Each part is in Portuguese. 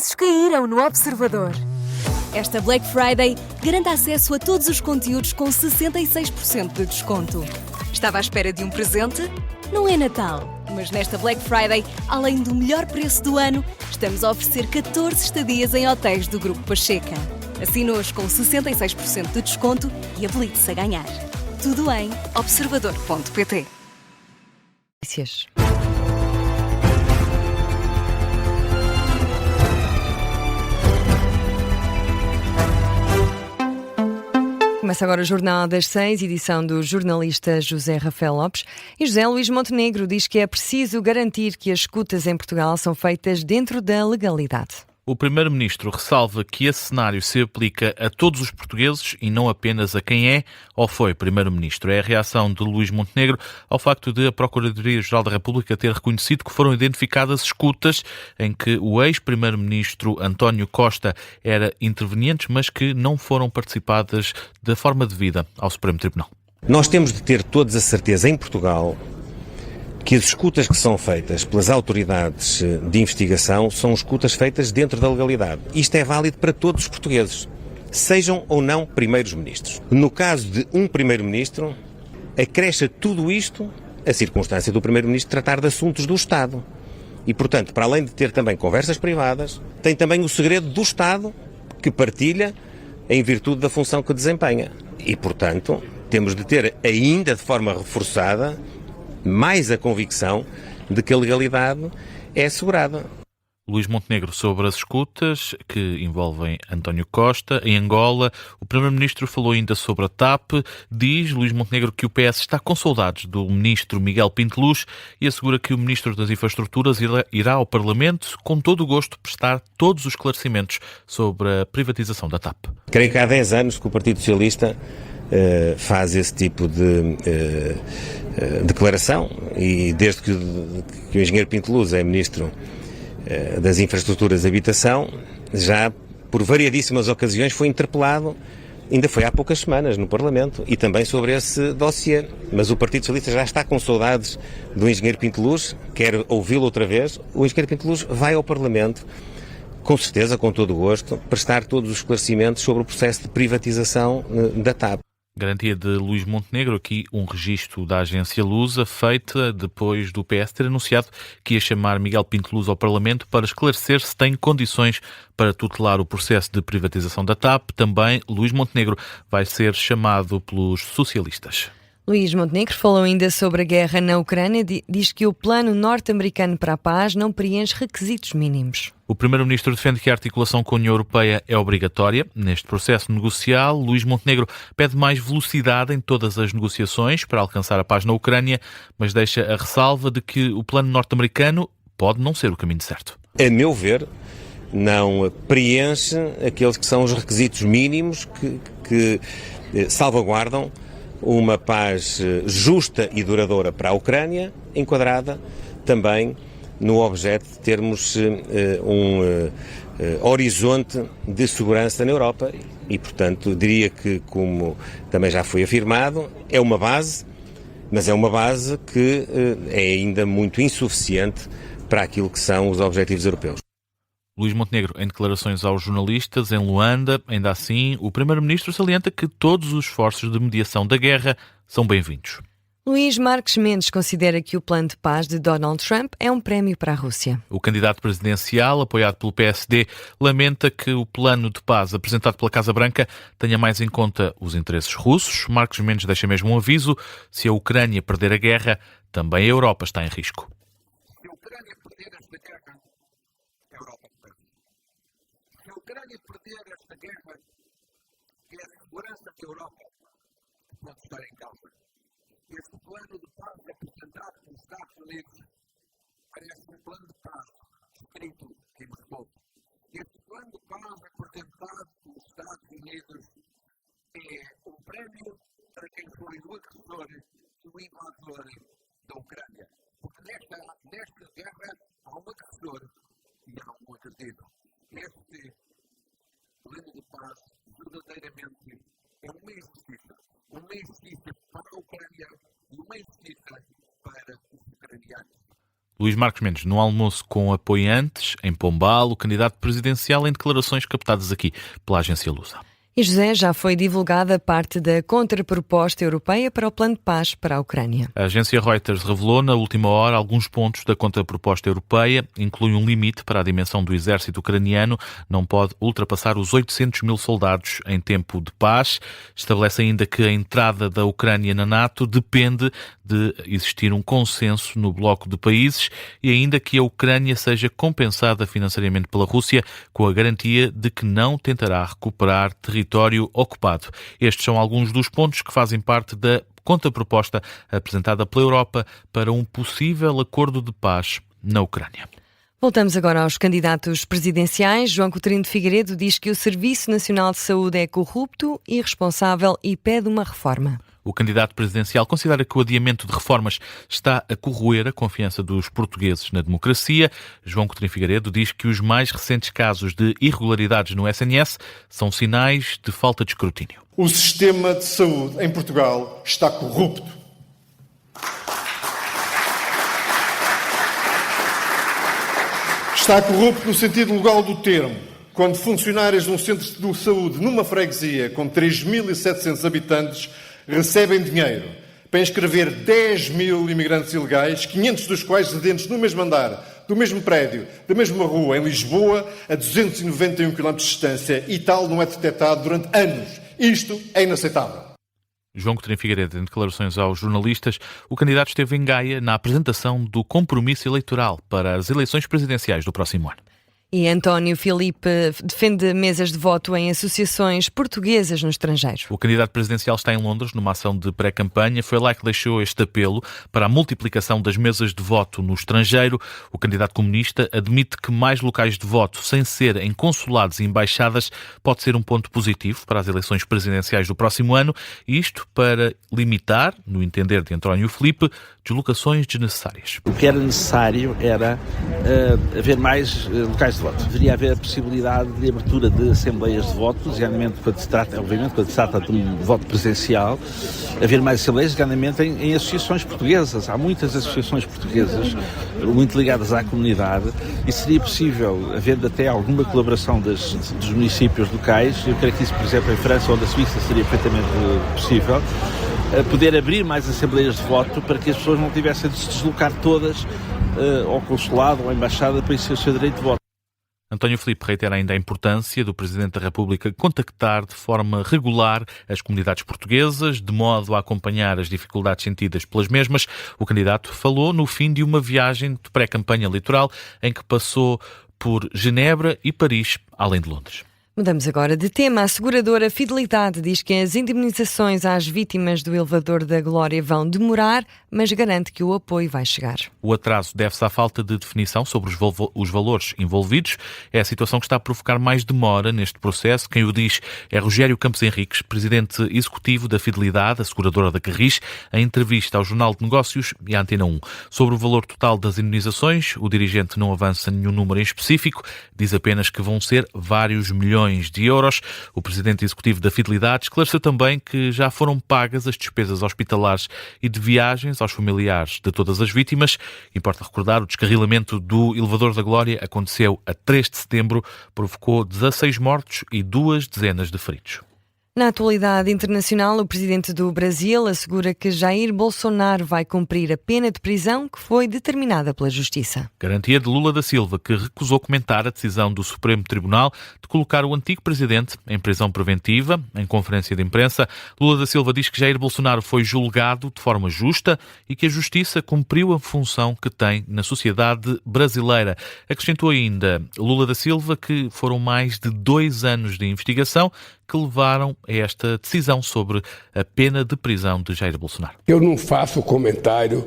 preços caíram no Observador. Esta Black Friday garanta acesso a todos os conteúdos com 66% de desconto. Estava à espera de um presente? Não é Natal, mas nesta Black Friday, além do melhor preço do ano, estamos a oferecer 14 estadias em hotéis do Grupo Pacheca. Assine-os com 66% de desconto e habilite-se a ganhar. Tudo em observador.pt. Começa agora o Jornal das 6, edição do jornalista José Rafael Lopes. E José Luís Montenegro diz que é preciso garantir que as escutas em Portugal são feitas dentro da legalidade. O Primeiro-Ministro ressalva que esse cenário se aplica a todos os portugueses e não apenas a quem é ou foi Primeiro-Ministro. É a reação de Luís Montenegro ao facto de a Procuradoria-Geral da República ter reconhecido que foram identificadas escutas em que o ex-Primeiro-Ministro António Costa era interveniente, mas que não foram participadas da forma devida ao Supremo Tribunal. Nós temos de ter todos a certeza em Portugal que as escutas que são feitas pelas autoridades de investigação são escutas feitas dentro da legalidade. Isto é válido para todos os portugueses, sejam ou não primeiros-ministros. No caso de um primeiro-ministro, acresce tudo isto a circunstância do primeiro-ministro tratar de assuntos do Estado. E, portanto, para além de ter também conversas privadas, tem também o segredo do Estado que partilha em virtude da função que desempenha. E, portanto, temos de ter ainda de forma reforçada mais a convicção de que a legalidade é assegurada. Luís Montenegro sobre as escutas que envolvem António Costa. Em Angola, o Primeiro-Ministro falou ainda sobre a TAP. Diz Luís Montenegro que o PS está com saudades do Ministro Miguel Pinto Luz e assegura que o Ministro das Infraestruturas irá ao Parlamento com todo o gosto prestar todos os esclarecimentos sobre a privatização da TAP. Creio que há 10 anos que o Partido Socialista faz esse tipo de declaração e desde que o engenheiro Pinto Luz é Ministro das Infraestruturas e Habitação, já por variadíssimas ocasiões foi interpelado, ainda foi há poucas semanas no Parlamento, e também sobre esse dossiê. Mas o Partido Socialista já está com saudades do engenheiro Pinto Luz, quer ouvi-lo outra vez. O engenheiro Pinto Luz vai ao Parlamento, com certeza, com todo o gosto, prestar todos os esclarecimentos sobre o processo de privatização da TAP. Garantia de Luís Montenegro, aqui um registro da agência Lusa, feita depois do PS ter anunciado que ia chamar Miguel Pinto Luz ao Parlamento para esclarecer se tem condições para tutelar o processo de privatização da TAP. Também Luís Montenegro vai ser chamado pelos socialistas. Luís Montenegro falou ainda sobre a guerra na Ucrânia. Diz que o plano norte-americano para a paz não preenche requisitos mínimos. O Primeiro-Ministro defende que a articulação com a União Europeia é obrigatória. Neste processo negocial, Luís Montenegro pede mais velocidade em todas as negociações para alcançar a paz na Ucrânia, mas deixa a ressalva de que o plano norte-americano pode não ser o caminho certo. A meu ver, não preenche aqueles que são os requisitos mínimos que salvaguardam uma paz justa e duradoura para a Ucrânia, enquadrada também no objeto de termos horizonte de segurança na Europa e, portanto, diria que, como também já foi afirmado, é uma base, mas é uma base que é ainda muito insuficiente para aquilo que são os objetivos europeus. Luís Montenegro, em declarações aos jornalistas em Luanda, ainda assim, o Primeiro-Ministro salienta que todos os esforços de mediação da guerra são bem-vindos. Luís Marques Mendes considera que o plano de paz de Donald Trump é um prémio para a Rússia. O candidato presidencial, apoiado pelo PSD, lamenta que o plano de paz apresentado pela Casa Branca tenha mais em conta os interesses russos. Marques Mendes deixa mesmo um aviso: se a Ucrânia perder a guerra, também a Europa está em risco. Se a Ucrânia perder esta guerra, a Europa perde. Se a Ucrânia perder esta guerra, é a segurança da Europa que pode estar em causa. Este plano de paz apresentado pelos Estados Unidos parece um plano de paz escrito em Moscou. Este plano de paz apresentado pelos Estados Unidos é um prémio para quem foi o agressor e o invasor da Ucrânia. Porque nesta guerra há um agressor e há um agredido. Este plano de paz verdadeiramente é uma injustiça. Uma injustiça para a Ucrânia e uma injustiça para os ucranianos. Luís Marcos Mendes, no almoço com apoiantes, em Pombal, o candidato presidencial em declarações captadas aqui pela agência Lusa. E José, já foi divulgada parte da contraproposta europeia para o plano de paz para a Ucrânia. A agência Reuters revelou na última hora alguns pontos da contraproposta europeia. Inclui um limite para a dimensão do exército ucraniano, não pode ultrapassar os 800 mil soldados em tempo de paz. Estabelece ainda que a entrada da Ucrânia na NATO depende de existir um consenso no bloco de países e ainda que a Ucrânia seja compensada financeiramente pela Rússia com a garantia de que não tentará recuperar território ocupado. Estes são alguns dos pontos que fazem parte da contraproposta apresentada pela Europa para um possível acordo de paz na Ucrânia. Voltamos agora aos candidatos presidenciais. João Coutinho de Figueiredo diz que o Serviço Nacional de Saúde é corrupto, irresponsável e pede uma reforma. O candidato presidencial considera que o adiamento de reformas está a corroer a confiança dos portugueses na democracia. João Coutinho de Figueiredo diz que os mais recentes casos de irregularidades no SNS são sinais de falta de escrutínio. O sistema de saúde em Portugal está corrupto. Está corrupto no sentido legal do termo, quando funcionários de um centro de saúde numa freguesia com 3.700 habitantes recebem dinheiro para inscrever 10 mil imigrantes ilegais, 500 dos quais residentes no mesmo andar, do mesmo prédio, da mesma rua, em Lisboa, a 291 km de distância, e tal não é detectado durante anos. Isto é inaceitável. João Coutinho de Figueiredo, em declarações aos jornalistas, o candidato esteve em Gaia na apresentação do compromisso eleitoral para as eleições presidenciais do próximo ano. E António Filipe defende mesas de voto em associações portuguesas no estrangeiro. O candidato presidencial está em Londres numa ação de pré-campanha. Foi lá que deixou este apelo para a multiplicação das mesas de voto no estrangeiro. O candidato comunista admite que mais locais de voto, sem ser em consulados e embaixadas, pode ser um ponto positivo para as eleições presidenciais do próximo ano. Isto para limitar, no entender de António Filipe, deslocações desnecessárias. O que era necessário era haver mais locais de voto. Deveria haver a possibilidade de abertura de assembleias de voto, geralmente quando se trata de um voto presencial, haver mais assembleias, geralmente em associações portuguesas. Há muitas associações portuguesas muito ligadas à comunidade e seria possível, havendo até alguma colaboração dos municípios locais, eu creio que isso, por exemplo, em França ou na Suíça seria perfeitamente possível, poder abrir mais assembleias de voto para que as pessoas não tivessem de se deslocar todas ao consulado ou à embaixada para exercer o seu direito de voto. António Filipe reitera ainda a importância do Presidente da República contactar de forma regular as comunidades portuguesas, de modo a acompanhar as dificuldades sentidas pelas mesmas. O candidato falou no fim de uma viagem de pré-campanha eleitoral em que passou por Genebra e Paris, além de Londres. Mudamos agora de tema. A seguradora Fidelidade diz que as indemnizações às vítimas do elevador da Glória vão demorar, mas garante que o apoio vai chegar. O atraso deve-se à falta de definição sobre os valores envolvidos. É a situação que está a provocar mais demora neste processo. Quem o diz é Rogério Campos Henriques, presidente executivo da Fidelidade, a seguradora da Carris, em entrevista ao Jornal de Negócios e à Antena 1. Sobre o valor total das indemnizações, o dirigente não avança nenhum número em específico, diz apenas que vão ser vários milhões de euros. O presidente executivo da Fidelidade esclareceu também que já foram pagas as despesas hospitalares e de viagens aos familiares de todas as vítimas. Importa recordar, o descarrilamento do elevador da Glória aconteceu a 3 de setembro, provocou 16 mortos e 2 dezenas de feridos. Na atualidade internacional, o presidente do Brasil assegura que Jair Bolsonaro vai cumprir a pena de prisão que foi determinada pela Justiça. Garantia de Lula da Silva, que recusou comentar a decisão do Supremo Tribunal de colocar o antigo presidente em prisão preventiva. Em conferência de imprensa, Lula da Silva diz que Jair Bolsonaro foi julgado de forma justa e que a Justiça cumpriu a função que tem na sociedade brasileira. Acrescentou ainda Lula da Silva que foram mais de 2 anos de investigação que levaram a esta decisão sobre a pena de prisão de Jair Bolsonaro. Eu não faço comentário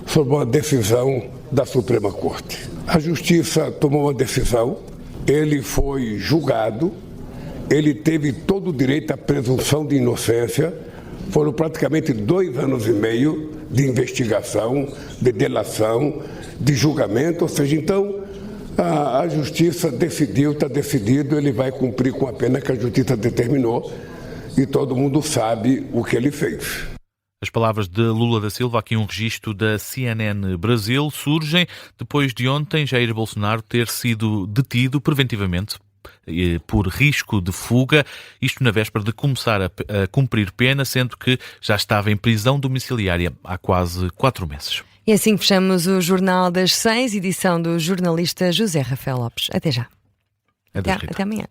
sobre uma decisão da Suprema Corte. A Justiça tomou uma decisão, ele foi julgado, ele teve todo o direito à presunção de inocência. Foram praticamente 2 anos e meio de investigação, de delação, de julgamento, ou seja, então a Justiça decidiu, está decidido, ele vai cumprir com a pena que a Justiça determinou e todo mundo sabe o que ele fez. As palavras de Lula da Silva, aqui um registro da CNN Brasil, surgem depois de ontem Jair Bolsonaro ter sido detido preventivamente por risco de fuga, isto na véspera de começar a cumprir pena, sendo que já estava em prisão domiciliária há quase 4 meses. E assim fechamos o Jornal das 6, edição do jornalista José Rafael Lopes. Até já. Até amanhã.